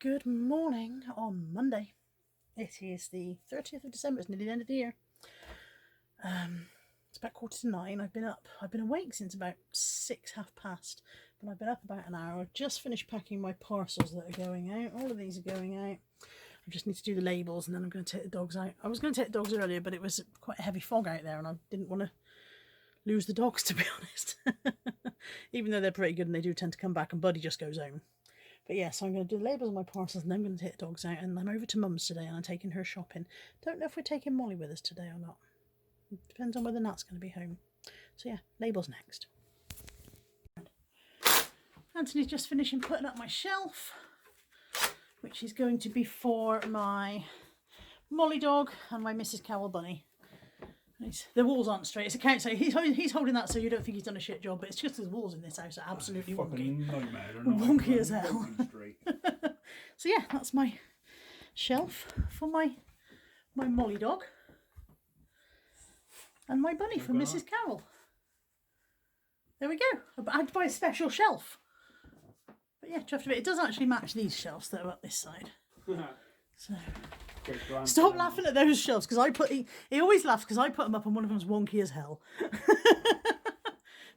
Good morning on Monday. It is the 30th of December. It's nearly the end of the year. It's about 8:45. I've been awake since about 6, half past, but I've been up about an hour. I've just finished packing my parcels that are going out. All of these are going out. I just need to do the labels and then I'm going to take the dogs out. I was going to take the dogs earlier, but it was quite a heavy fog out there and I didn't want to lose the dogs, to be honest. Even though they're pretty good and they do tend to come back, and Buddy just goes home. But yeah, so I'm going to do the labels on my parcels and then I'm going to take the dogs out, and I'm over to Mum's today and I'm taking her shopping. Don't know if we're taking Molly with us today or not. It depends on whether Nat's going to be home. So yeah, labels next. Anthony's just finishing putting up my shelf, which is going to be for my Molly dog and my Mrs. Cowell bunny. The walls aren't straight. It's a couch, so he's holding that so you don't think he's done a shit job, but it's just the walls in this house are absolutely wonky. Wonky as hell. So yeah, that's my shelf for my Molly dog and my bunny from Mrs. Carroll. There we go. I had to buy a special shelf. But yeah, chuffed a bit. It does actually match these shelves that are up this side. So stop laughing at those shelves, because he always laughs because I put them up and one of them's wonky as hell.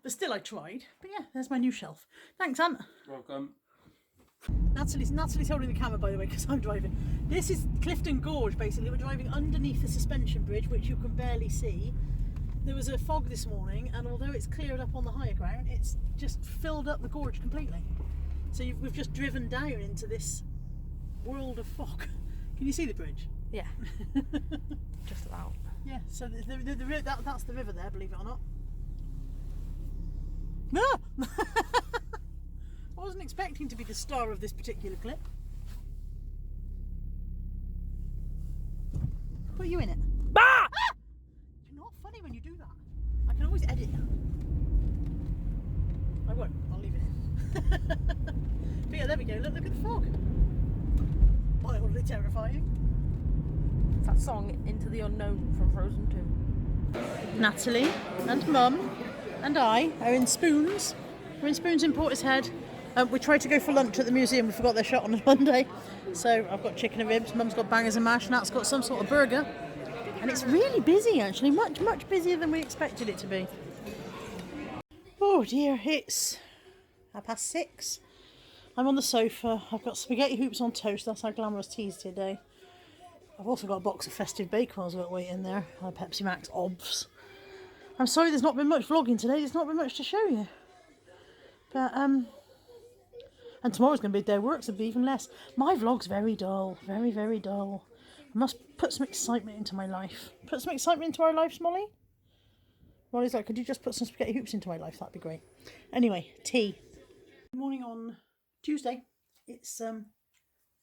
But still I tried. But yeah, there's my new shelf. Thanks, Ant. Welcome. Natalie's holding the camera, by the way, because I'm driving. This is Clifton Gorge, basically. We're driving underneath the suspension bridge, which you can barely see. There was a fog this morning, and although it's cleared up on the higher ground, it's just filled up the gorge completely. So we've just driven down into this world of fog. Can you see the bridge? Yeah. Just about. Yeah, so that's the river there, believe it or not. No! I wasn't expecting to be the star of this particular clip. Put you in it. Ah! You're not funny when you do that. I can always edit. I won't. I'll leave it in. But yeah, there we go. Look at the fog. Mildly terrifying. It's that song Into the Unknown from Frozen 2. Natalie and Mum and I are in Spoons. We're in Spoons in Portishead. We tried to go for lunch at the museum. We forgot their shot on a Monday. So I've got chicken and ribs. Mum's got bangers and mash. Nat's got some sort of burger. And it's really busy, actually. Much busier than we expected it to be. Oh dear, it's 6:30. I'm on the sofa. I've got spaghetti hoops on toast. That's our glamorous teas today. I've also got a box of festive bake-offs that wait in there. My Pepsi Max obs. I'm sorry there's not been much vlogging today. There's not been much to show you. But, and tomorrow's going to be a day of work, so it'll be even less. My vlog's very dull. Very, very dull. I must put some excitement into my life. Put some excitement into our lives, Molly? Molly's like, could you just put some spaghetti hoops into my life? That'd be great. Anyway, tea. Good morning on Tuesday. It's I think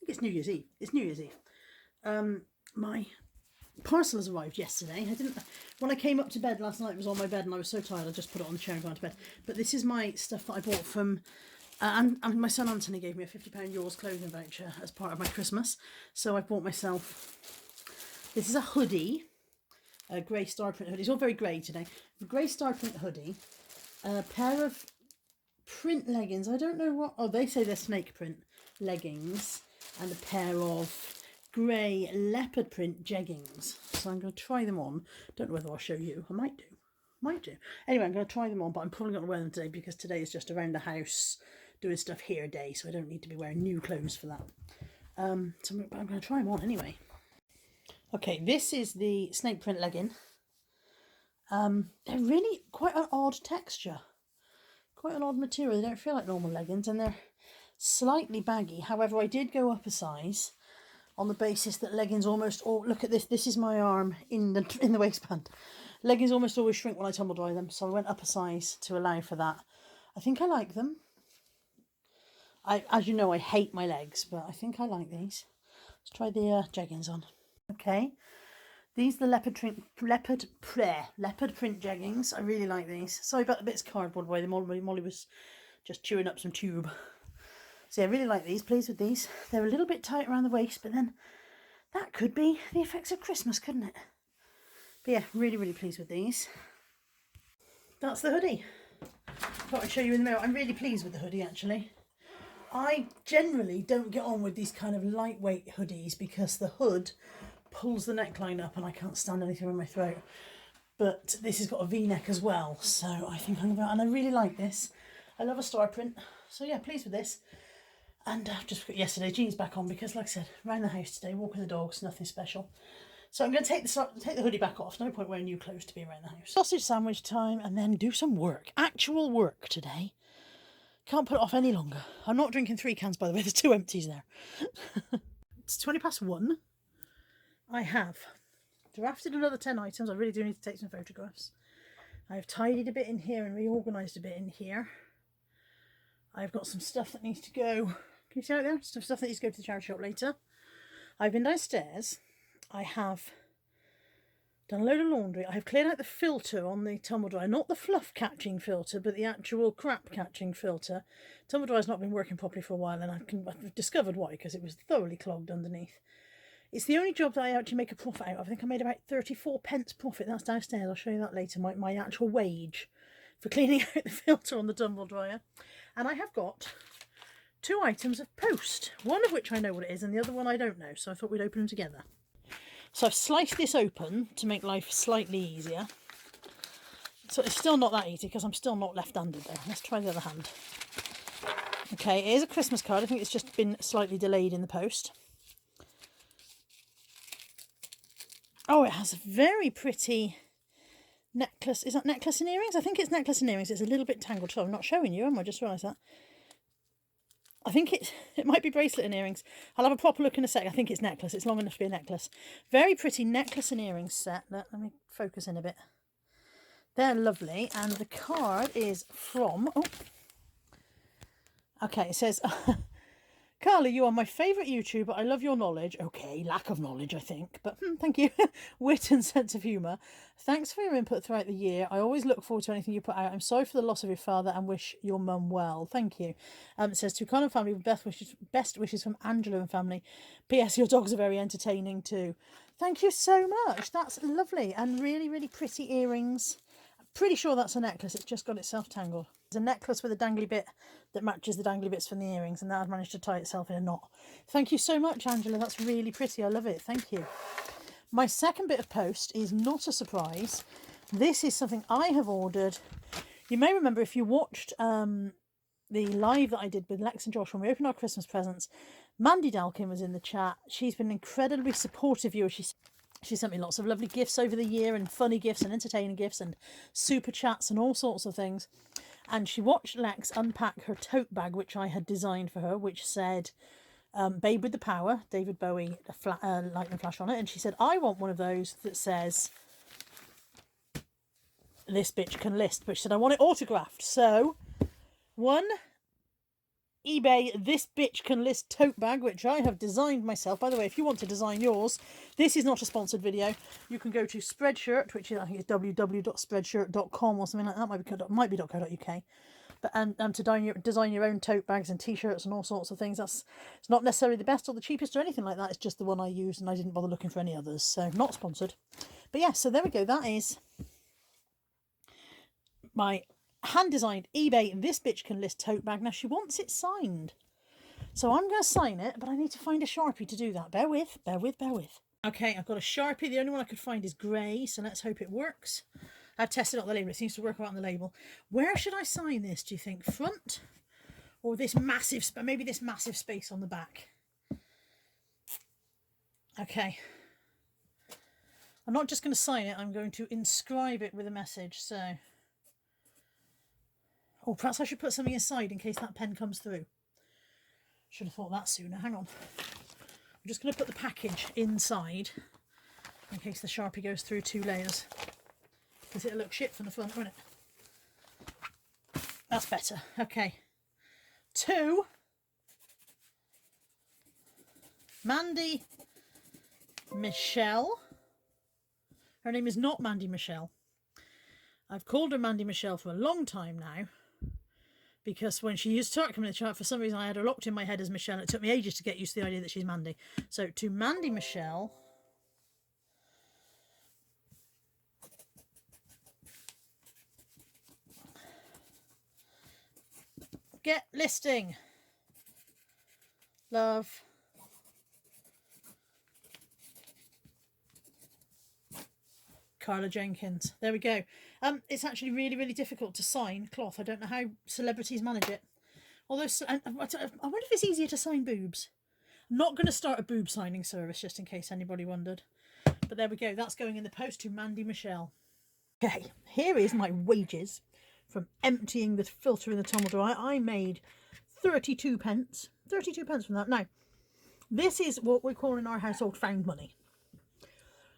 it's New Year's Eve. It's New Year's Eve. My parcel has arrived yesterday. When I came up to bed last night, it was on my bed and I was so tired I just put it on the chair and gone to bed. But this is my stuff that I bought from and my son Anthony gave me a £50 Yours clothing voucher as part of my Christmas. So I bought myself, this is a hoodie, a grey star print hoodie. It's all very grey today. A grey star print hoodie, a pair of print leggings. I don't know what, oh, they say they're snake print leggings, and a pair of grey leopard print jeggings. So I'm going to try them on. Don't know whether I'll show you. I might do. Anyway, I'm going to try them on, but I'm probably not going to wear them today because today is just around the house doing stuff here day, so I don't need to be wearing new clothes for that. I'm going to try them on anyway. Okay, this is the snake print legging. They're really quite an odd texture. Quite an odd material. They don't feel like normal leggings and they're slightly baggy. However, I did go up a size on the basis that leggings almost all, look at this, this is my arm in the waistband. Leggings almost always shrink when I tumble dry them, so I went up a size to allow for that. I think I like them. As you know, I hate my legs, but I think I like these. Let's try the jeggings on. Okay. These are the leopard print jeggings. I really like these. Sorry about the bits of cardboard by them. Molly was just chewing up some tube. So yeah, I really like these. Pleased with these. They're a little bit tight around the waist, but then that could be the effects of Christmas, couldn't it? But yeah, really, really pleased with these. That's the hoodie. Thought I'd show you in the mirror. I'm really pleased with the hoodie, actually. I generally don't get on with these kind of lightweight hoodies because the hood pulls the neckline up and I can't stand anything on my throat. But this has got a V-neck as well, so I think I'm going to, and I really like this. I love a star print, so yeah, pleased with this. And I've just put yesterday's jeans back on because, like I said, around the house today, walking the dogs, nothing special. So I'm going to take the hoodie back off. No point wearing new clothes to be around the house. Sausage sandwich time, and then do some work. Actual work today. Can't put it off any longer. I'm not drinking 3 cans, by the way. There's 2 empties there. It's 1:20. I have drafted another 10 items. I really do need to take some photographs. I've tidied a bit in here and reorganised a bit in here. I've got some stuff that needs to go. Can you see out there? Some stuff that needs to go to the charity shop later. I've been downstairs. I have done a load of laundry. I have cleared out the filter on the tumble dryer. Not the fluff catching filter, but the actual crap catching filter. Tumble dryer's not been working properly for a while, and I've discovered why, because it was thoroughly clogged underneath. It's the only job that I actually make a profit out of. I think I made about 34 pence profit. That's downstairs. I'll show you that later. My actual wage for cleaning out the filter on the tumble dryer. And I have got 2 items of post. One of which I know what it is, and the other one I don't know. So I thought we'd open them together. So I've sliced this open to make life slightly easier. So it's still not that easy because I'm still not left-handed though. Let's try the other hand. Okay, it is a Christmas card. I think it's just been slightly delayed in the post. Oh, it has a very pretty necklace. Is that necklace and earrings? I think it's necklace and earrings. It's a little bit tangled. So I'm not showing you, I just realised that. I think it might be bracelet and earrings. I'll have a proper look in a sec. I think it's necklace. It's long enough to be a necklace. Very pretty necklace and earrings set. Let me focus in a bit. They're lovely. And the card is from... Oh. Okay, it says... Carly, you are my favourite YouTuber. I love your knowledge. Okay, lack of knowledge, I think. But thank you. Wit and sense of humour. Thanks for your input throughout the year. I always look forward to anything you put out. I'm sorry for the loss of your father and wish your mum well. Thank you. It says, to Carl and family, best wishes from Angela and family. P.S. Your dogs are very entertaining too. Thank you so much. That's lovely. And really, really pretty earrings. I'm pretty sure that's a necklace. It's just got itself tangled. It's a necklace with a dangly bit that matches the dangly bits from the earrings, and that I've managed to tie itself in a knot. Thank you so much, Angela. That's really pretty. I love it. Thank you. My second bit of post is not a surprise. This is something I have ordered. You may remember if you watched the live that I did with Lex and Josh when we opened our Christmas presents, Mandy Dalkin was in the chat. She's been an incredibly supportive viewer. She sent me lots of lovely gifts over the year, and funny gifts and entertaining gifts and super chats and all sorts of things. And she watched Lex unpack her tote bag, which I had designed for her, which said, Babe with the Power, David Bowie, lightning flash on it. And she said, I want one of those that says, this bitch can list. But she said, I want it autographed. So, one eBay this bitch can list tote bag, which I have designed myself. By the way, if you want to design yours, this is not a sponsored video. You can go to Spreadshirt, which is, I think it's www.spreadshirt.com or something like that. Might be .co.uk. But and to design your own tote bags and t-shirts and all sorts of things. It's not necessarily the best or the cheapest or anything like that. It's just the one I used, and I didn't bother looking for any others. So not sponsored. But yeah, so there we go. That is my hand-designed eBay this bitch can list tote bag. Now she wants it signed, so I'm going to sign it, but I need to find a Sharpie to do that. Bear with. Okay, I've got a Sharpie. The only one I could find is grey, so let's hope it works. I've tested out the label. It seems to work out on the label. Where should I sign this, do you think? Front or this massive, maybe this massive space on the back? Okay, I'm not just going to sign it, I'm going to inscribe it with a message. So oh, perhaps I should put something aside in case that pen comes through. Should have thought that sooner. Hang on. I'm just going to put the package inside in case the Sharpie goes through 2 layers. Because it'll look shit from the front, won't it? That's better. Okay. 2. Mandy Michelle. Her name is not Mandy Michelle. I've called her Mandy Michelle for a long time now. Because when she used to start coming in the chat, for some reason I had her locked in my head as Michelle. It took me ages to get used to the idea that she's Mandy. So to Mandy Michelle, get listing. Love. Carla Jenkins. There we go. It's actually really, really difficult to sign cloth. I don't know how celebrities manage it. Although, I wonder if it's easier to sign boobs. I'm not going to start a boob signing service, just in case anybody wondered. But there we go. That's going in the post to Mandy Michelle. Okay, here is my wages from emptying the filter in the tumble dryer. I made 32 pence. 32 pence from that. Now, this is what we call in our household found money.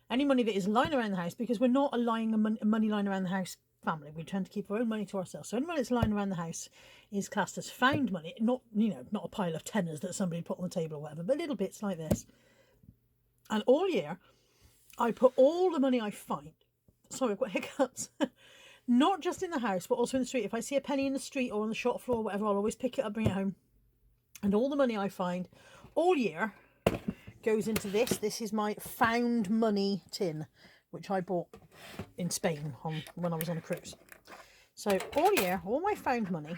Any money that is lying around the house, because we're not a money lying around the house family. We tend to keep our own money to ourselves. So any money that's lying around the house is classed as found money. Not, not a pile of tenors that somebody put on the table or whatever, but little bits like this. And all year, I put all the money I find. Sorry, I've got hiccups. Not just in the house, but also in the street. If I see a penny in the street or on the shop floor or whatever, I'll always pick it up, bring it home. And all the money I find all year goes into this. This is my found money tin, which I bought in Spain when I was on a cruise. So all year, all my found money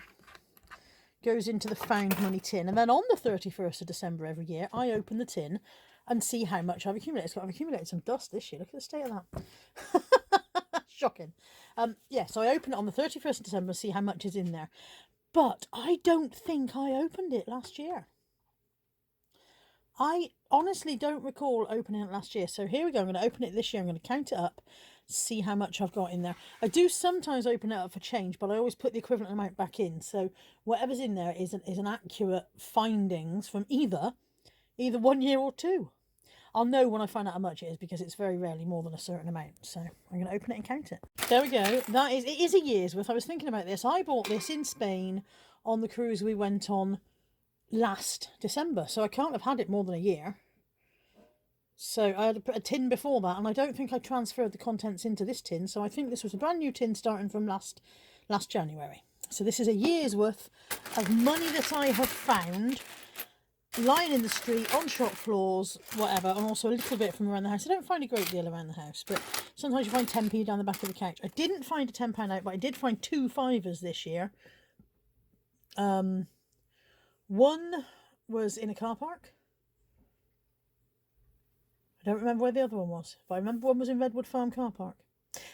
goes into the found money tin. And then on the 31st of December every year, I open the tin and see how much I've accumulated. I've accumulated some dust this year. Look at the state of that. Shocking. Yeah, so I open it on the 31st of December and see how much is in there. But I don't think I opened it last year. I honestly don't recall opening it last year. So here we go. I'm going to open it this year. I'm going to count it up, see how much I've got in there. I do sometimes open it up for change, but I always put the equivalent amount back in. So whatever's in there is an accurate findings from either 1 year or 2. I'll know when I find out how much it is, because it's very rarely more than a certain amount. So I'm going to open it and count it. There we go. It is a year's worth. I was thinking about this. I bought this in Spain on the cruise we went on last December. So I can't have had it more than a year. So I had a tin before that, and I don't think I transferred the contents into this tin. So I think this was a brand new tin starting from last January. So this is a year's worth of money that I have found lying in the street, on shop floors, whatever, and also a little bit from around the house. I don't find a great deal around the house, but sometimes you find 10p down the back of the couch. I didn't find a £10 note, but I did find 2 5s this year. One was in a car park. I don't remember where the other one was, but I remember one was in Redwood Farm car park.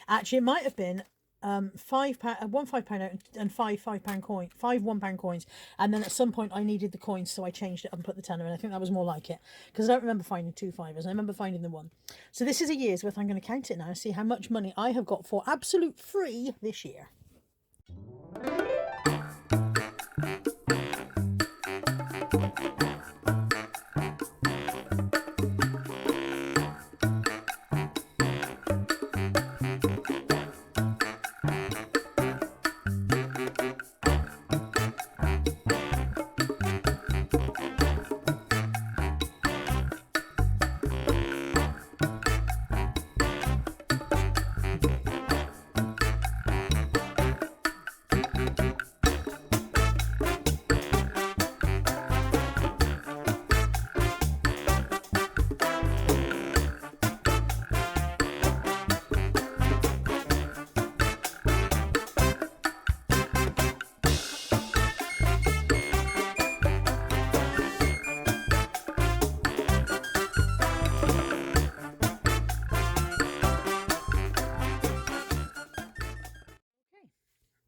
Actually, it might have been £1 £5 note and 5 £5 coin, 5 £1 coins, and then at some point I needed the coins, so I changed it up and put the tenner in. I think that was more like it, because I don't remember finding 2 5s. I remember finding the one. So this is a year's worth. I'm going to count it now and see how much money I have got for absolute free this year.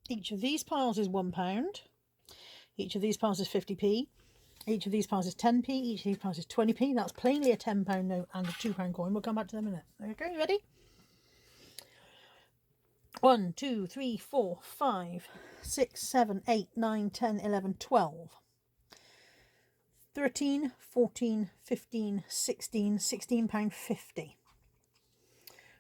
Each of these piles is £1. Each of these piles is 50p. Each of these piles is 10p. Each of these piles is 20p. That's plainly a £10 note and a £2 coin. We'll come back to them in a minute. Okay, ready? 1, 2, 3, 4, 5, 6, 7, 8, 9, 10, 11, 12. 13, 14, 15, 16, £16.50.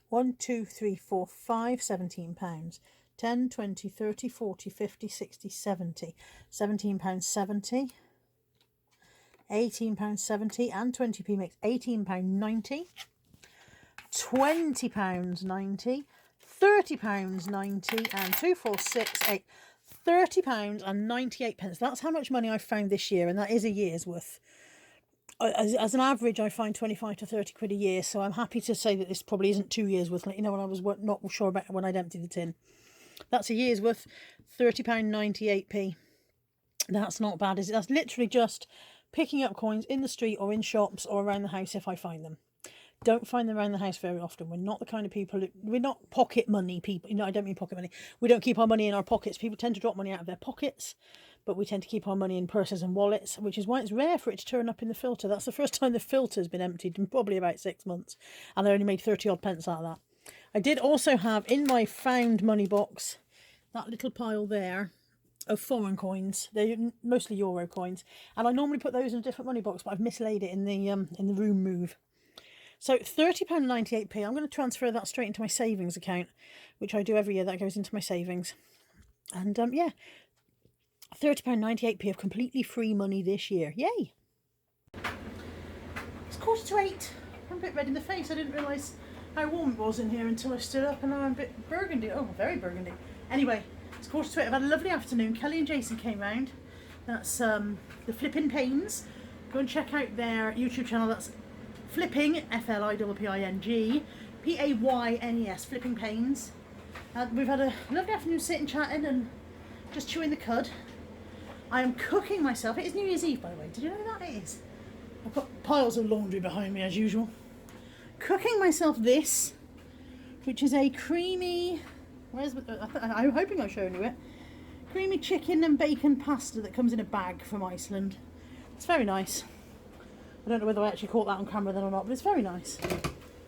1, 2, 3, 4, 5, £17. 10, 20, 30, 40, 50, 60, 70. £17.70. £18.70 and 20p makes £18.90. £20.90. £30.90 and 2, 4, 6, 8. £30 and 98 pence. That's how much money I found this year, and that is a year's worth. As an average, I find 25 to 30 quid a year, so I'm happy to say that this probably isn't 2 years worth. When I was not sure about when I'd emptied the tin. That's a year's worth, £30.98p. That's not bad, is it? That's literally just picking up coins in the street or in shops or around the house if I find them. Don't find them around the house very often. We're not the kind of people, we're not pocket money people. You know, I don't mean pocket money. We don't keep our money in our pockets. People tend to drop money out of their pockets, but we tend to keep our money in purses and wallets, which is why it's rare for it to turn up in the filter. That's the first time the filter's been emptied in probably about 6 months, and I only made 30 odd pence out of that. I did also have in my found money box that little pile there of foreign coins. They're mostly euro coins, and I normally put those in a different money box, but I've mislaid it in the room move. So £30.98p, I'm going to transfer that straight into my savings account, which I do every year. That goes into my savings. And yeah, £30.98p of completely free money this year. Yay! It's 7:45. I'm a bit red in the face. I didn't realise how warm it was in here until I stood up, and now I'm a bit burgundy. Oh, very burgundy. Anyway, it's 7:45. I've had a lovely afternoon. Kelly and Jason came round. That's the Flipping Pains. Go and check out their YouTube channel. That's Flipping, Flipping, Paynes, Flipping Pains. We've had a lovely afternoon sitting, chatting and just chewing the cud. I am cooking myself. It is New Year's Eve, by the way. Did you know that it is? I've got piles of laundry behind me as usual. Cooking myself this, which is a creamy, I'm hoping I've shown you it, creamy chicken and bacon pasta that comes in a bag from Iceland. It's very nice. I don't know whether I actually caught that on camera then or not, but it's very nice.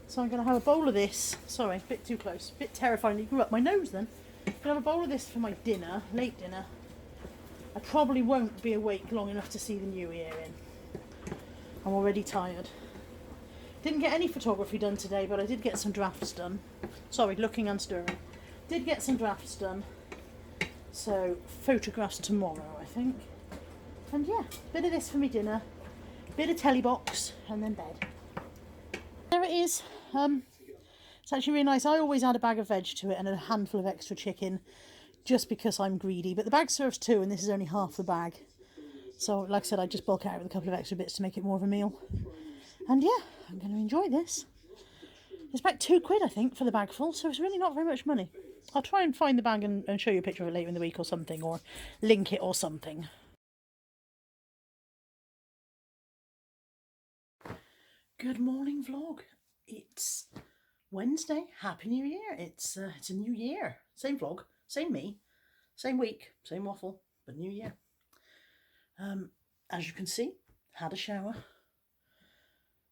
So I'm going to have a bowl of this. Sorry, a bit too close. A bit terrifying. You grew up my nose then. I'm going to have a bowl of this for my dinner, late dinner. I probably won't be awake long enough to see the new year in. I'm already tired. Didn't get any photography done today, but I did get some drafts done. Sorry, looking and stirring. Did get some drafts done. So, photographs tomorrow, I think. And yeah, bit of this for me dinner. Bit of telly box and then bed. There it is. It's actually really nice. I always add a bag of veg to it and a handful of extra chicken just because I'm greedy. But the bag serves 2 and this is only half the bag. So like I said, I just bulk out with a couple of extra bits to make it more of a meal. And yeah, I'm going to enjoy this. It's about £2 I think for the bag full, so it's really not very much money. I'll try and find the bag and show you a picture of it later in the week or something, or link it or something. Good morning vlog. It's Wednesday. Happy New Year. It's a new year. Same vlog, same me, same week, same waffle, but new year. As you can see, had a shower.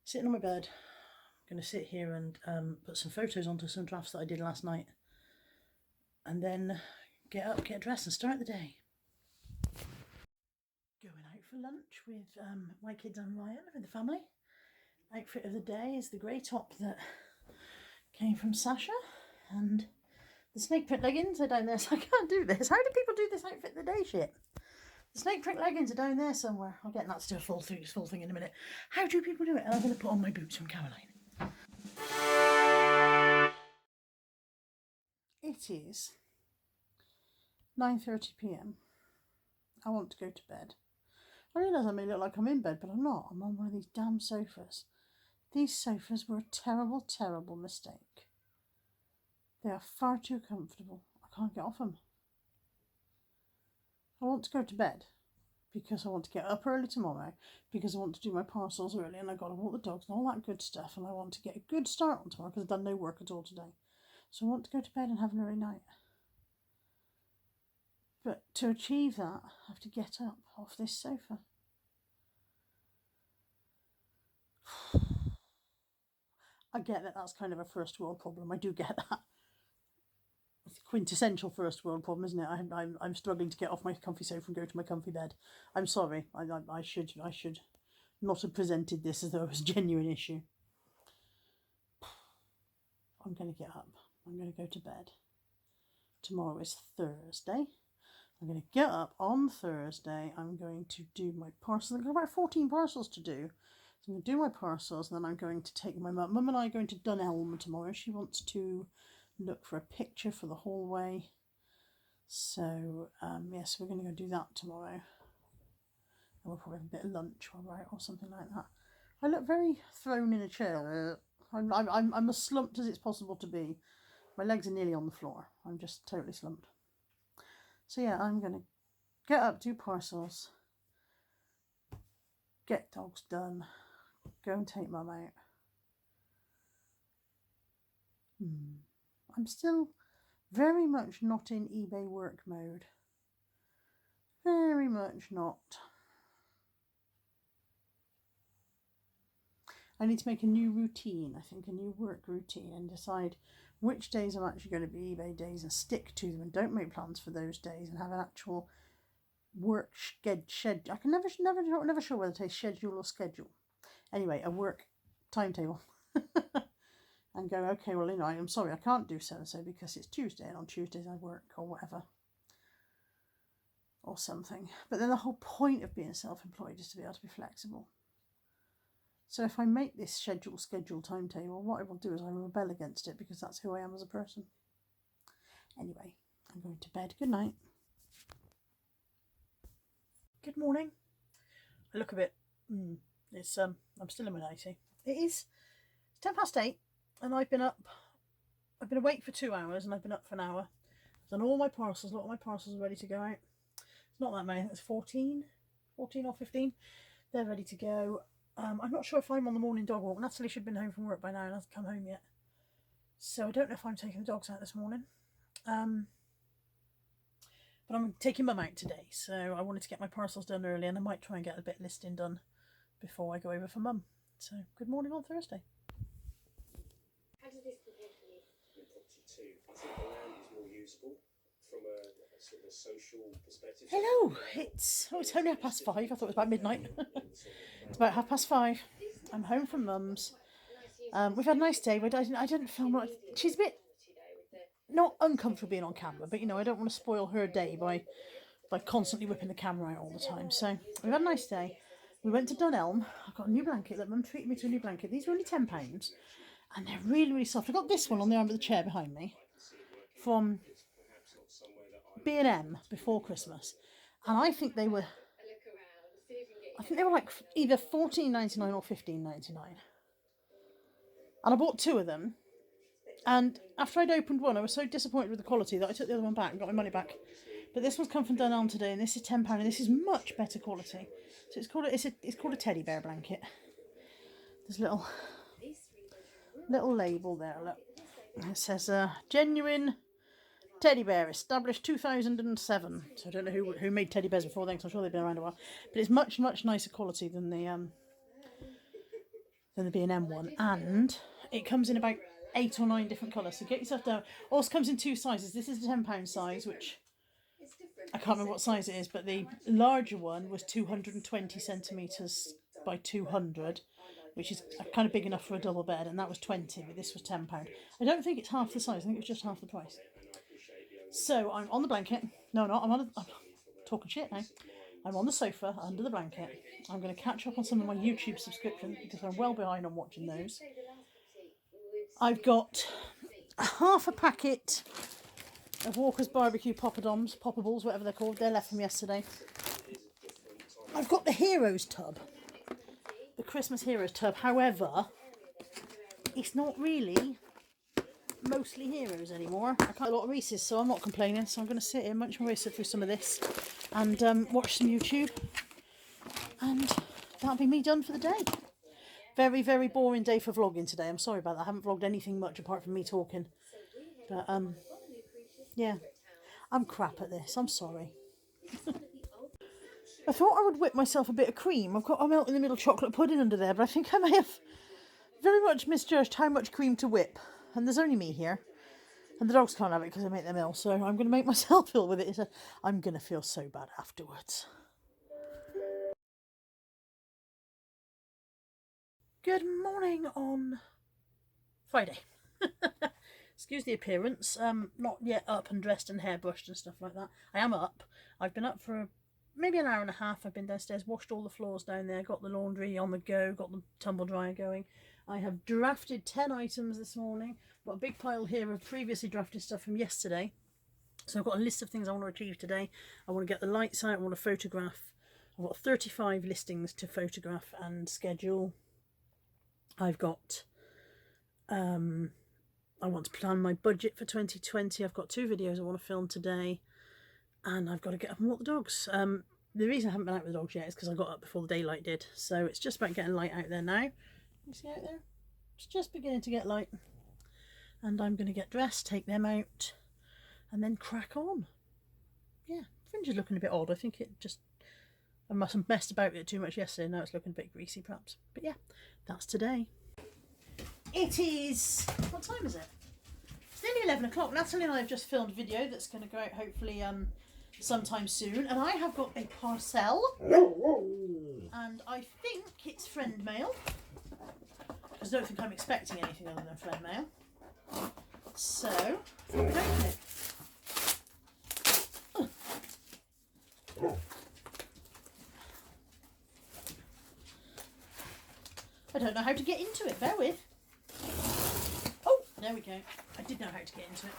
Sitting on my bed. I'm going to sit here and put some photos onto some drafts that I did last night. And then get up, get dressed and start the day. Going out for lunch with my kids and Ryan, with the family. Outfit of the day is the grey top that came from Sasha, and the snake print leggings are down there, so I can't do this. How do people do this outfit of the day shit? The snake print leggings are down there somewhere. I'll get that to a full thing in a minute. How do people do it? And I'm going to put on my boots from Caroline. It is 9:30 p.m. I want to go to bed. I realise I may look like I'm in bed, but I'm not. I'm on one of these damn sofas. These sofas were a terrible, terrible mistake. They are far too comfortable. I can't get off them. I want to go to bed because I want to get up early tomorrow, because I want to do my parcels early, and I've got to walk the dogs and all that good stuff, and I want to get a good start on tomorrow because I've done no work at all today. So I want to go to bed and have an early night. But to achieve that, I have to get up off this sofa. I get that that's kind of a first world problem. I do get that. It's a quintessential first world problem, isn't it? I'm struggling to get off my comfy sofa and go to my comfy bed. I'm sorry. I should not have presented this as though it was a genuine issue. I'm going to get up. I'm going to go to bed. Tomorrow is Thursday. I'm going to get up on Thursday. I'm going to do my parcels. I've got about 14 parcels to do. So I'm going to do my parcels, and then I'm going to take my mum. Mum and I are going to Dunelm tomorrow. She wants to look for a picture for the hallway. So, yes, we're going to go do that tomorrow. And we'll probably have a bit of lunch while we're out or something like that. I look very thrown in a chair. I'm as slumped as it's possible to be. My legs are nearly on the floor. I'm just totally slumped. So yeah, I'm going to get up, do parcels, get dogs done, go and take Mum out. I'm still very much not in eBay work mode. Very much not. I need to make a new routine, I think, a new work routine, and decide which days I'm actually going to be eBay days and stick to them and don't make plans for those days and have an actual work schedule. I can never sure whether to say schedule or schedule. Anyway, a work timetable. And go, okay, well, you know, I'm sorry, I can't do so-and-so because it's Tuesday and on Tuesdays I work or whatever. Or something. But then the whole point of being self-employed is to be able to be flexible. So if I make this schedule timetable, what I will do is I will rebel against it because that's who I am as a person. Anyway, I'm going to bed. Good night. Good morning. I look a bit, I'm still in my nightie. It's 8:10 and I've been awake for 2 hours and I've been up for an hour. I've done all my parcels, a lot of my parcels are ready to go out. It's not that many, it's 14 or 15. They're ready to go. I'm not sure if I'm on the morning dog walk. Natalie should have been home from work by now and hasn't come home yet. So I don't know if I'm taking the dogs out this morning. But I'm taking Mum out today, so I wanted to get my parcels done early and I might try and get a bit of listing done before I go over for Mum. So good morning on Thursday. How does this compare for you? Your property too. I think the land is more usable from a sort of a social perspective. Hello, it's only 5:30. I thought it was about midnight. It's about 5:30. I'm home from Mum's. We've had a nice day, but I didn't film much. She's a bit not uncomfortable being on camera, but you know, I don't want to spoil her day by constantly whipping the camera out all the time. So we've had a nice day. We went to Dunelm. I got a new blanket that Mum treated me to a new blanket. These were only £10 and they're really, really soft. I got this one on the arm of the chair behind me from B&M before Christmas, and I think they were like either £14.99 or £15.99. And I bought 2 of them. And after I'd opened one, I was so disappointed with the quality that I took the other one back and got my money back. But this one's come from Dunelm today, and this is £10, and this is much better quality. So it's called a teddy bear blanket. There's a little label there. Look, it says genuine teddy bear, established 2007. So I don't know who made teddy bears before then, because I'm sure they've been around a while. But it's much nicer quality than the B&M one, and it comes in about 8 or 9 different colours. So get yourself down. Also comes in 2 sizes. This is the £10 size, which I can't remember what size it is, but the larger one was 220 centimetres by 200, which is kind of big enough for a double bed, and that was 20, but this was £10. I don't think it's half the size. I think it's just half the price. So I'm on the blanket. No, not. I'm talking shit now. I'm on the sofa under the blanket. I'm going to catch up on some of my YouTube subscriptions because I'm well behind on watching those. I've got half a packet of Walker's barbecue poppables, whatever they're called. They're left from yesterday. I've got the Heroes tub, the Christmas Heroes tub. However, it's not really mostly Heroes anymore. I can't a lot of Reese's, so I'm not complaining. So I'm going to sit here, munch my way through some of this, and watch some YouTube, and that'll be me done for the day. Very, very boring day for vlogging today. I'm sorry about that. I haven't vlogged anything much apart from me talking. But, yeah. I'm crap at this. I'm sorry. I thought I would whip myself a bit of cream. I've got a melt in the middle chocolate pudding under there, but I think I may have very much misjudged how much cream to whip. And there's only me here. And the dogs can't have it because I make them ill. So I'm going to make myself ill with it. I'm going to feel so bad afterwards. Good morning on Friday. Excuse the appearance. Not yet up and dressed and hairbrushed and stuff like that. I am up. I've been up for maybe an hour and a half. I've been downstairs, washed all the floors down there, got the laundry on the go, got the tumble dryer going. I have drafted 10 items this morning. Got a big pile here of previously drafted stuff from yesterday. So I've got a list of things I want to achieve today. I want to get the lights out, I want to photograph. I've got 35 listings to photograph and schedule. I've got, I want to plan my budget for 2020. I've got 2 videos I want to film today, and I've got to get up and walk the dogs. The reason I haven't been out with the dogs yet is because I got up before the daylight did. So it's just about getting light out there now. You see out there? It's just beginning to get light. And I'm going to get dressed, take them out, and then crack on. Yeah, fringe is looking a bit odd. I think it just... I must have messed about it too much yesterday. Now it's looking a bit greasy perhaps. But yeah, that's today. It is... What time is it? It's nearly 11 o'clock. Natalie and I have just filmed a video that's going to go out hopefully sometime soon. And I have got a parcel. And I think it's friend mail. Because I don't think I'm expecting anything other than friend mail. So, I'm going to open it. I don't know how to get into it, bear with. Oh, there we go. I did know how to get into it.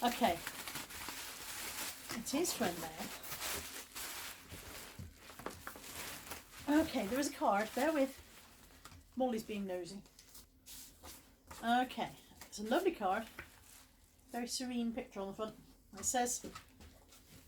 Okay. It is friend mail. Okay, there is a card, bear with. Molly's being nosy. Okay, it's a lovely card. Very serene picture on the front. It says,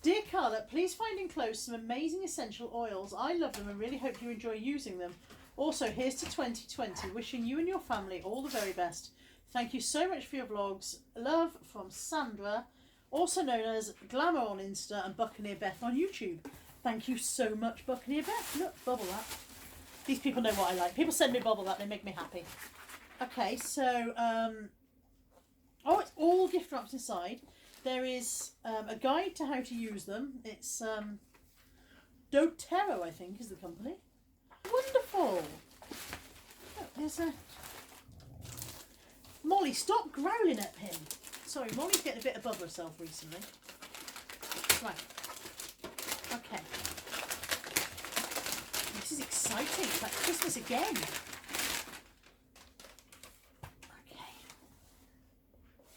"Dear Carla, please find enclosed some amazing essential oils. I love them and really hope you enjoy using them. Also, here's to 2020. Wishing you and your family all the very best. Thank you so much for your vlogs. Love from Sandra, also known as Glamour on Insta and Buccaneer Beth on YouTube." Thank you so much, Buccaneer Beth. Look, bubble wrap. These people know what I like. People send me bubble wrap, they make me happy. Okay, so, oh, it's all gift wraps inside. There is a guide to how to use them. It's doTERRA, I think, is the company. Wonderful. Look, there's a... Molly, stop growling at him. Sorry, Molly's getting a bit above herself recently. Right. Okay. This is exciting. It's like Christmas again. Okay.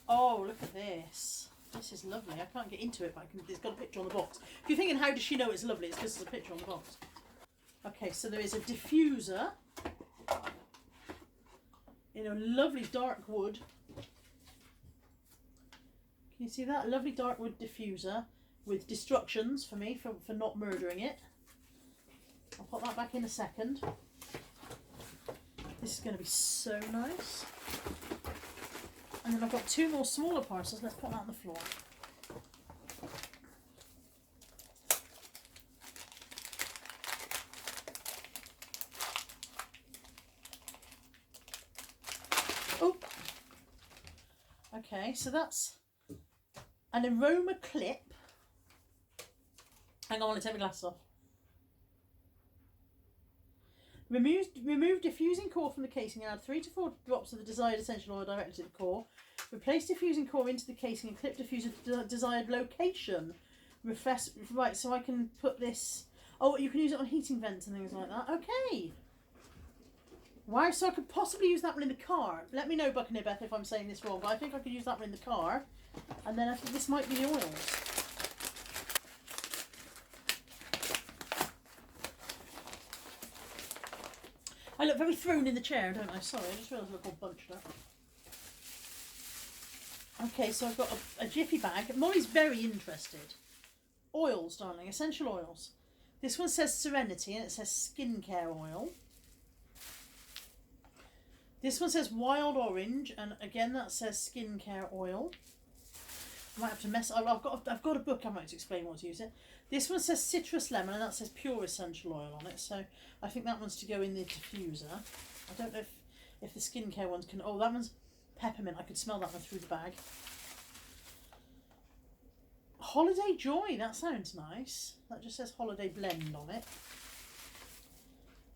Oh, look at this. This is lovely. I can't get into it, but it's got a picture on the box. If you're thinking, how does she know it's lovely? It's because there's a picture on the box. Okay, so there is a diffuser in a lovely dark wood. Can you see that? A lovely dark wood diffuser with destructions for me for not murdering it. I'll put that back in a second. This is going to be so nice. And then I've got two more smaller parcels. Let's put that on the floor. Oh. Okay, so that's an aroma clip. Hang on, I want to take my glasses off. Remove diffusing core from the casing and add 3 to 4 drops of the desired essential oil directly to the core. Replace diffusing core into the casing and clip diffuser to the desired location. Right, so I can put this... Oh, you can use it on heating vents and things like that. Okay. Wow, so I could possibly use that one in the car. Let me know, Buccaneer Beth, if I'm saying this wrong, but I think I could use that one in the car. And then I think this might be the oils. I look very thrown in the chair, don't I? Sorry, I just realised I look all bunched up. Okay, so I've got a jiffy bag. Molly's very interested. Oils, darling, essential oils. This one says Serenity and it says skincare oil. This one says Wild Orange and again that says skincare oil. I might have to mess. I've got a book. I might to explain what to use it. This one says citrus lemon and that says pure essential oil on it. So I think that one's to go in the diffuser. I don't know if the skincare ones can. Oh, that one's peppermint. I could smell that one through the bag. Holiday Joy. That sounds nice. That just says Holiday Blend on it.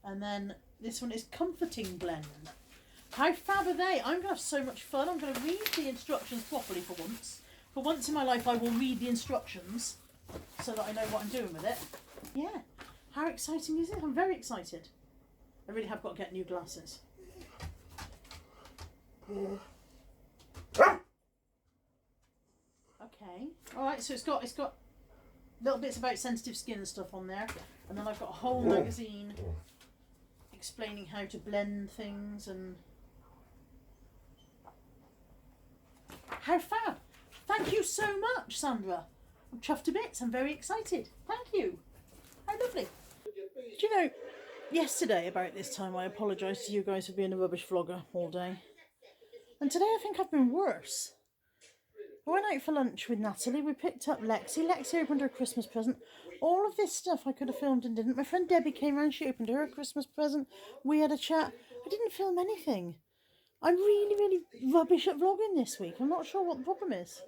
And then this one is Comforting Blend. How fab are they? I'm going to have so much fun. I'm going to read the instructions properly for once. For once in my life, I will read the instructions so that I know what I'm doing with it. Yeah. How exciting is it? I'm very excited. I really have got to get new glasses. Okay. Alright, so it's got little bits about sensitive skin and stuff on there. And then I've got a whole magazine explaining how to blend things and... How fab! Thank you so much, Sandra. chuffed to bits. I'm very excited. Thank you. How lovely. Do you know, yesterday about this time I apologised to you guys for being a rubbish vlogger all day. And today I think I've been worse. I went out for lunch with Natalie. We picked up Lexi. Lexi opened her Christmas present. All of this stuff I could have filmed and didn't. My friend Debbie came round. She opened her Christmas present. We had a chat. I didn't film anything. I'm really, really rubbish at vlogging this week. I'm not sure what the problem is.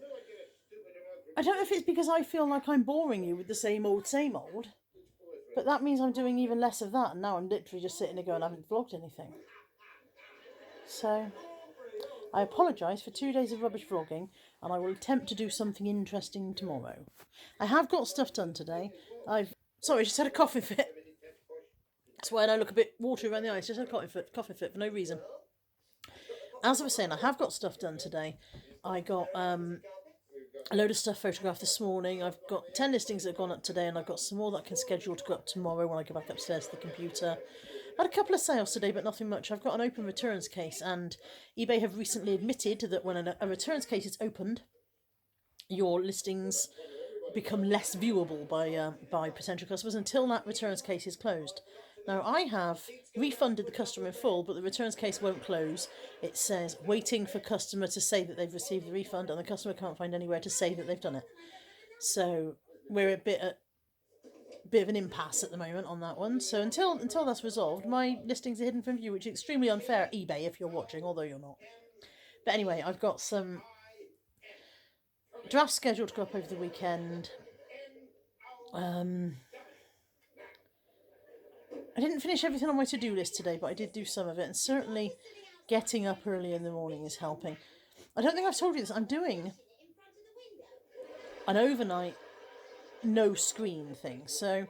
I don't know if it's because I feel like I'm boring you with the same old, but that means I'm doing even less of that, and now I'm literally just sitting there going, I haven't vlogged anything. So, I apologise for 2 days of rubbish vlogging, and I will attempt to do something interesting tomorrow. I have got stuff done today. Sorry, I just had a coughing fit. That's why I look a bit watery around the eyes. Just had a coughing fit for no reason. As I was saying, I have got stuff done today. I got a load of stuff photographed this morning. I've got 10 listings that have gone up today, and I've got some more that I can schedule to go up tomorrow when I go back upstairs to the computer. I had a couple of sales today, but nothing much. I've got an open returns case, and eBay have recently admitted that when a returns case is opened, your listings become less viewable by potential customers until that returns case is closed. Now, I have refunded the customer in full, but the returns case won't close. It says waiting for customer to say that they've received the refund, and the customer can't find anywhere to say that they've done it. So we're a bit of an impasse at the moment on that one. So until that's resolved, my listings are hidden from view, which is extremely unfair, eBay, if you're watching, although you're not. But anyway, I've got some drafts scheduled to go up over the weekend. I didn't finish everything on my to-do list today, but I did do some of it, and certainly getting up early in the morning is helping. I don't think I've told you this. I'm doing an overnight no screen thing. So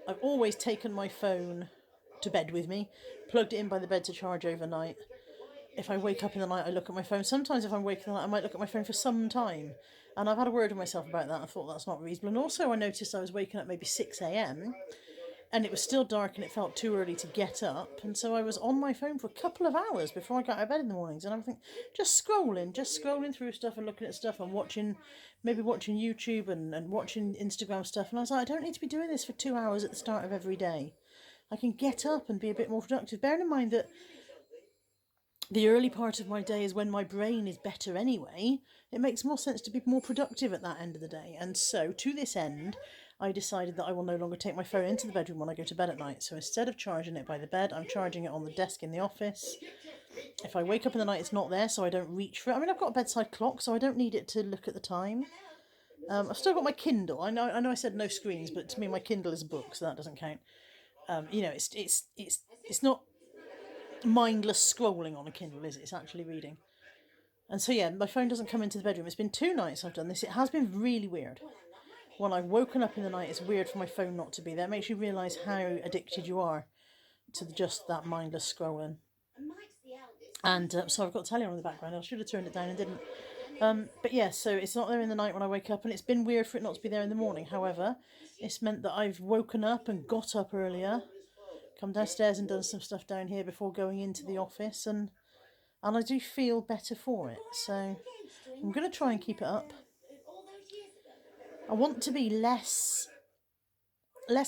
I've always taken my phone to bed with me, plugged it in by the bed to charge overnight. If I wake up in the night, I look at my phone. Sometimes if I'm waking in the night, I might look at my phone for some time. And I've had a word with myself about that. I thought that's not reasonable. And also I noticed I was waking up maybe 6 a.m, and it was still dark and it felt too early to get up, and so I was on my phone for a couple of hours before I got out of bed in the mornings, and I'm just scrolling through stuff and looking at stuff and watching YouTube and watching Instagram stuff, and I was like, I don't need to be doing this for 2 hours at the start of every day. I can get up and be a bit more productive, bearing in mind that the early part of my day is when my brain is better anyway. It makes more sense to be more productive at that end of the day, and so to this end I decided that I will no longer take my phone into the bedroom when I go to bed at night. So instead of charging it by the bed, I'm charging it on the desk in the office. If I wake up in the night, it's not there, so I don't reach for it. I mean, I've got a bedside clock, so I don't need it to look at the time. I've still got my Kindle. I know I said no screens, but to me my Kindle is a book, so that doesn't count. It's not mindless scrolling on a Kindle, is it? It's actually reading. And so yeah, my phone doesn't come into the bedroom. It's been 2 nights I've done this. It has been really weird. When I've woken up in the night, it's weird for my phone not to be there. It makes you realise how addicted you are to just that mindless scrolling. And so I've got Talia on in the background. I should have turned it down and didn't. But yeah, so it's not there in the night when I wake up, and it's been weird for it not to be there in the morning. However, it's meant that I've woken up and got up earlier, come downstairs and done some stuff down here before going into the office, and I do feel better for it. So I'm going to try and keep it up. I want to be less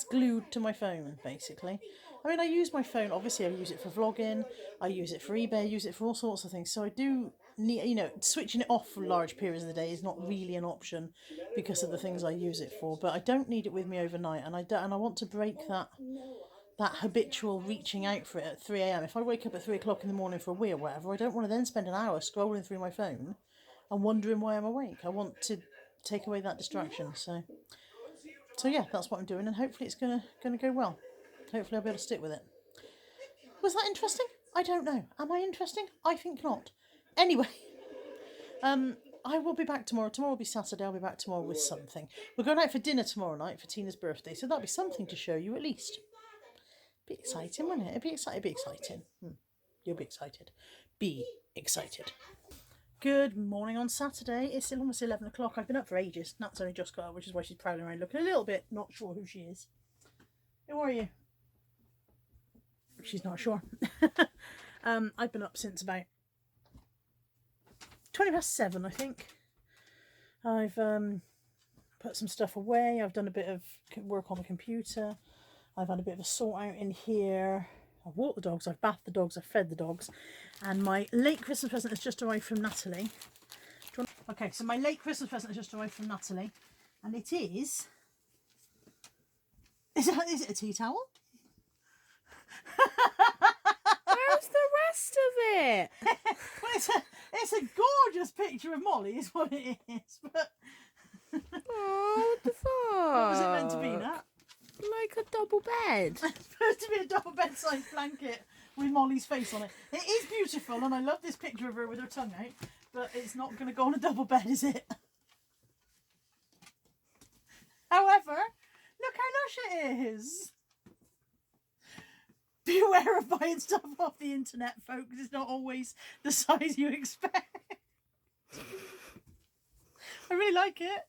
glued to my phone, basically. I mean, I use my phone, obviously I use it for vlogging, I use it for eBay, I use it for all sorts of things, so I do need, switching it off for large periods of the day is not really an option because of the things I use it for, but I don't need it with me overnight, and I want to break that habitual reaching out for it at 3 a.m. If I wake up at 3 o'clock in the morning for a wee or whatever, I don't want to then spend an hour scrolling through my phone and wondering why I'm awake. I want to take away that distraction, so yeah, that's what I'm doing, and hopefully it's gonna go well. Hopefully I'll be able to stick with it. Was that interesting? I don't know. Am I interesting? I think not. Anyway, I will be back tomorrow. Tomorrow will be Saturday. I'll be back tomorrow with something. We're going out for dinner tomorrow night for Tina's birthday, so that'll be something to show you at least. Be exciting, won't it? It'll be exciting. You'll be excited. Be excited. Good morning on Saturday. It's almost 11 o'clock. I've been up for ages. Nat's only just got up, which is why she's prowling around looking a little bit not sure who she is. Who are you? She's not sure. I've been up since about 20 past 7, I think. I've put some stuff away. I've done a bit of work on the computer. I've had a bit of a sort out in here. I've walked the dogs, I've bathed the dogs, I've fed the dogs. And my late Christmas present has just arrived from Natalie. Okay, so my late Christmas present has just arrived from Natalie. And it is... Is it a tea towel? Where's the rest of it? Well, it's a gorgeous picture of Molly, is what it is. But Oh, what the fuck? what was it meant to be, Nat? Like a double bed. It's supposed to be a double bedside blanket with Molly's face on it. It is beautiful, and I love this picture of her with her tongue out, but it's not going to go on a double bed, is it? However, look how lush it is. Beware of buying stuff off the internet, folks. It's not always the size you expect. I really like it.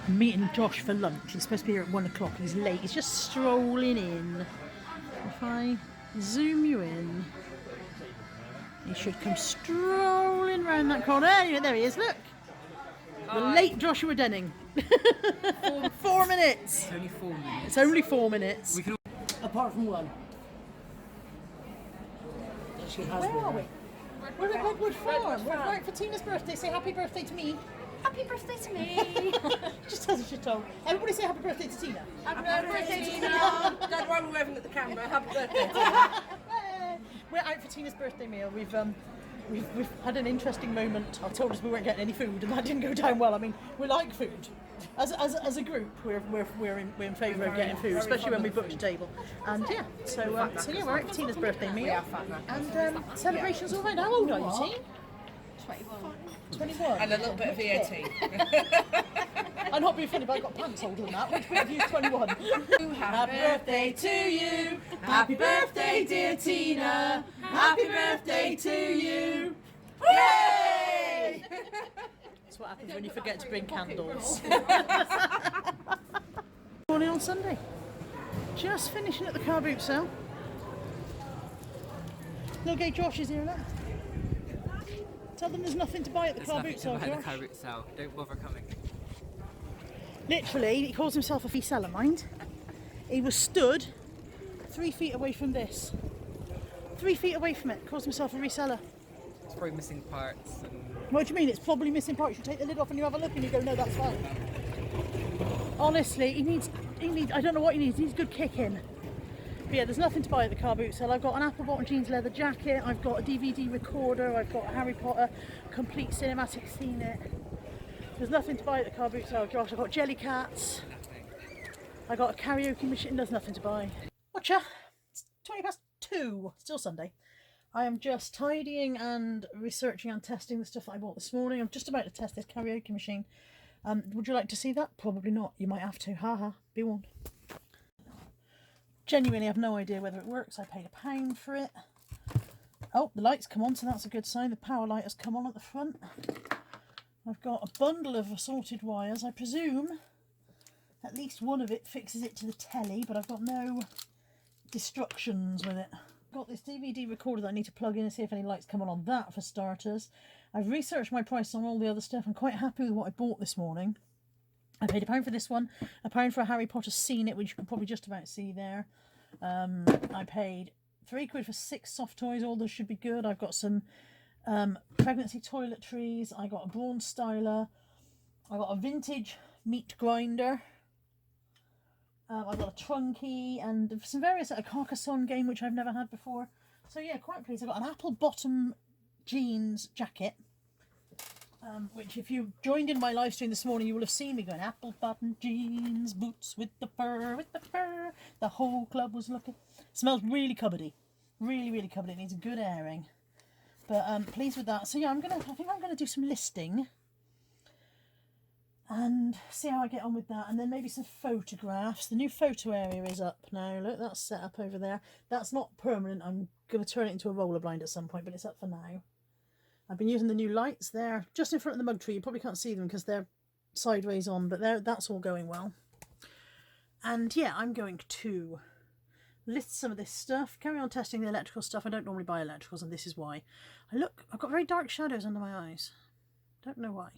I'm meeting Josh for lunch. He's supposed to be here at 1 o'clock. He's late. He's just strolling in. If I zoom you in, he should come strolling round that corner. Anyway, there he is. Look. The late Joshua Denning. 4 minutes. It's only 4 minutes. It's only 4 minutes. We can... Apart from one. She has Where are we? We're at Redwood Farm. We're right for Tina's birthday. Say happy birthday to me. Happy birthday to me. Just as she told. Everybody say happy birthday to Tina. Happy birthday, Tina. Don't worry, we're waving at the camera. Happy birthday, Tina. We're out for Tina's birthday meal. We've had an interesting moment. I told us we weren't getting any food, and that didn't go down well. I mean, we like food. As a group, we're in favour of getting food, especially when we booked a table. And yeah, so yeah, we're out for Tina's birthday meal. And celebrations all right. How old are you, Tina? 21. And a little bit of VAT. I'm not being funny, but I've got pants older than that. Which bit of you's 21? Happy birthday to you. Happy birthday, dear Tina. Happy birthday to you. Yay! That's what happens when you forget to bring candles. Morning on Sunday. Just finishing at the car boot sale. Little gay Josh is here now. Tell them there's nothing to buy at the car boot sale, Josh. The car boot sale. Don't bother coming. Literally, he calls himself a reseller, mind. He was stood 3 feet away from this. 3 feet away from it, calls himself a reseller. It's probably missing parts. And... What do you mean? It's probably missing parts. You take the lid off and you have a look and you go, no, that's fine. Honestly, he needs, I don't know what he needs. He needs a good kick in. But yeah, there's nothing to buy at the car boot sale. I've got an apple bottom jeans leather jacket, I've got a DVD recorder, I've got a Harry Potter complete cinematic scene it. There's nothing to buy at the car boot sale, Josh. I've got jelly cats. I got a karaoke machine. There's nothing to buy. Watcha. It's 2:20, still Sunday. I am just tidying and researching and testing the stuff that I bought this morning. I'm just about to test this karaoke machine. Would you like to see that? Probably not. You might have to. Haha. Be warned. Genuinely have no idea whether it works. I paid £1 for it. Oh, the lights come on, so that's a good sign. The power light has come on at the front. I've got a bundle of assorted wires. I presume at least one of it fixes it to the telly, but I've got no destructions with it. I've got this DVD recorder that I need to plug in and see if any lights come on that for starters. I've researched my price on all the other stuff. I'm quite happy with what I bought this morning. I paid £1 for this one, £1 for a Harry Potter scene it, which you can probably just about see there. I paid £3 for 6 soft toys. All those should be good. I've got some pregnancy toiletries. I got a brawn styler. I got a vintage meat grinder. I've got a trunky and some various a Carcassonne game which I've never had before. So yeah, quite pleased. I've got an apple bottom jeans jacket. Which if you joined in my live stream this morning, you will have seen me going apple bottom jeans, boots with the fur, The whole club was looking. Smells really cupboardy. Really, really cupboardy. It needs a good airing. But pleased with that. So yeah, I think I'm gonna do some listing and see how I get on with that, and then maybe some photographs. The new photo area is up now. Look, that's set up over there. That's not permanent. I'm gonna turn it into a roller blind at some point, but it's up for now. I've been using the new lights there, just in front of the mug tree. You probably can't see them because they're sideways on, but that's all going well. And yeah, I'm going to list some of this stuff, carry on testing the electrical stuff. I don't normally buy electricals, and this is why. I've got very dark shadows under my eyes. Don't know why.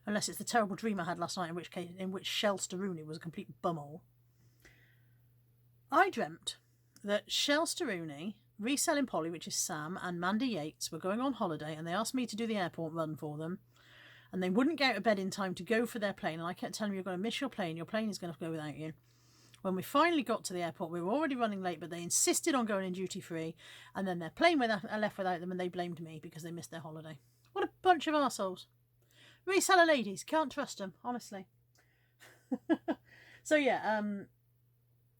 Unless it's the terrible dream I had last night, in which Shelster Rooney was a complete bumhole. I dreamt that Shelster Rooney, Reselling Polly, which is Sam, and Mandy Yates were going on holiday, and they asked me to do the airport run for them. And they wouldn't get out of bed in time to go for their plane. And I kept telling them, you're going to miss your plane is going to go without you. When we finally got to the airport, we were already running late, but they insisted on going in duty free. And then their plane left without them, and they blamed me because they missed their holiday. What a bunch of arseholes. Reseller ladies, can't trust them, honestly. So yeah, I'm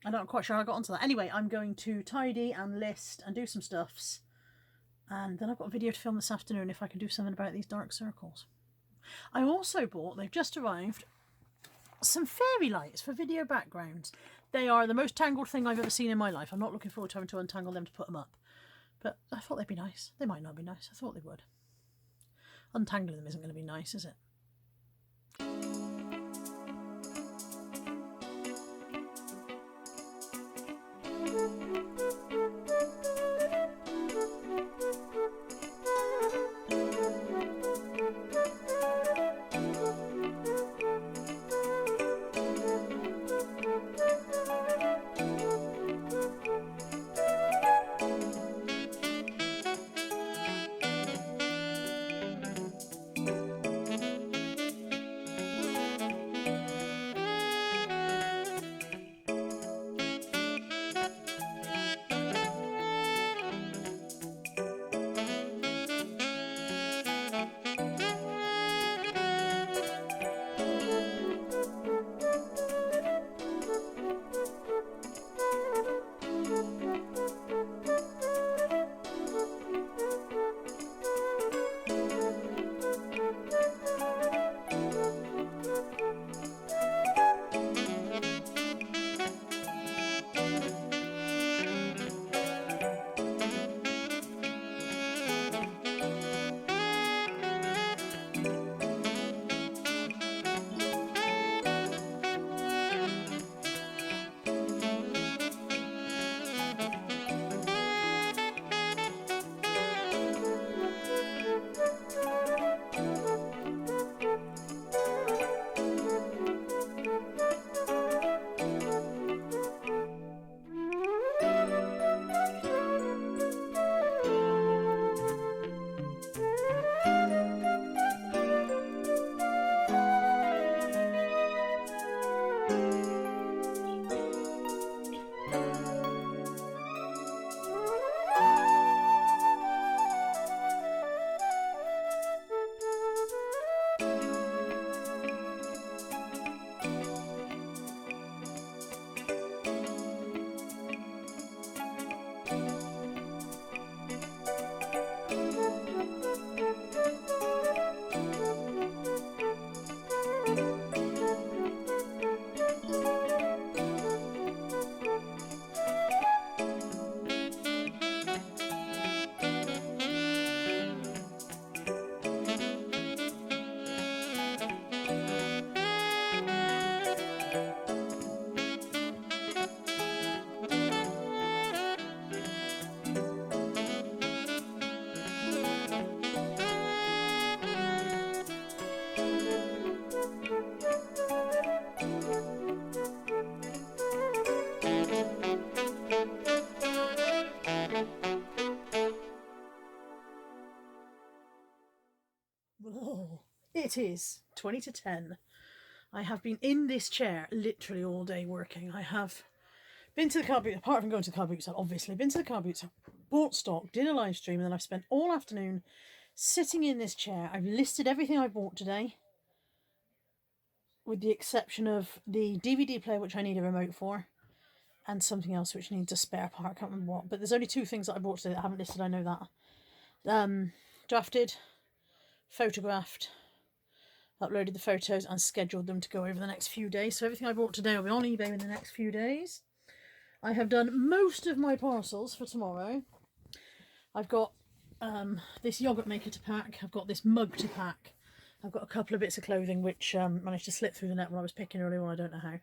not quite sure how I got onto that. Anyway, I'm going to tidy and list and do some stuffs. And then I've got a video to film this afternoon if I can do something about these dark circles. I also bought, they've just arrived, some fairy lights for video backgrounds. They are the most tangled thing I've ever seen in my life. I'm not looking forward to having to untangle them to put them up. But I thought they'd be nice. They might not be nice. I thought they would. Untangling them isn't going to be nice, is it? It is 20 to 10. I have been in this chair literally all day working. I have been to the car boot, apart from going to the car boot sale, obviously, been to the car boot sale, bought stock, did a live stream, and then I've spent all afternoon sitting in this chair. I've listed everything I bought today, with the exception of the DVD player, which I need a remote for, and something else which needs a spare part. I can't remember what, but there's only two things that I bought today that I haven't listed, I know that. Drafted, photographed, uploaded the photos and scheduled them to go over the next few days. So everything I bought today will be on eBay in the next few days. I have done most of my parcels for tomorrow. I've got this yogurt maker to pack. I've got this mug to pack. I've got a couple of bits of clothing which managed to slip through the net when I was picking earlier on. I don't know how.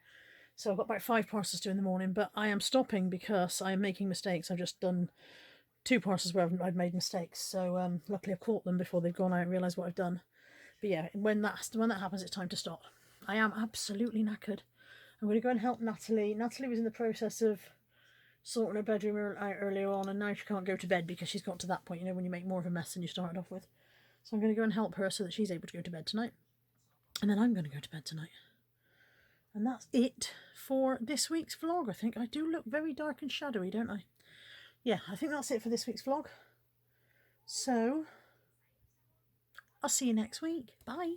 So I've got about 5 parcels to do in the morning, but I am stopping because I am making mistakes. I've just done 2 parcels where I've made mistakes. So luckily I've caught them before they've gone out and realised what I've done. But yeah, when that happens, it's time to stop. I am absolutely knackered. I'm going to go and help Natalie. Natalie was in the process of sorting her bedroom out earlier on, and now she can't go to bed because she's got to that point, you know, when you make more of a mess than you started off with. So I'm going to go and help her so that she's able to go to bed tonight. And then I'm going to go to bed tonight. And that's it for this week's vlog, I think. I do look very dark and shadowy, don't I? Yeah, I think that's it for this week's vlog. So, I'll see you next week. Bye.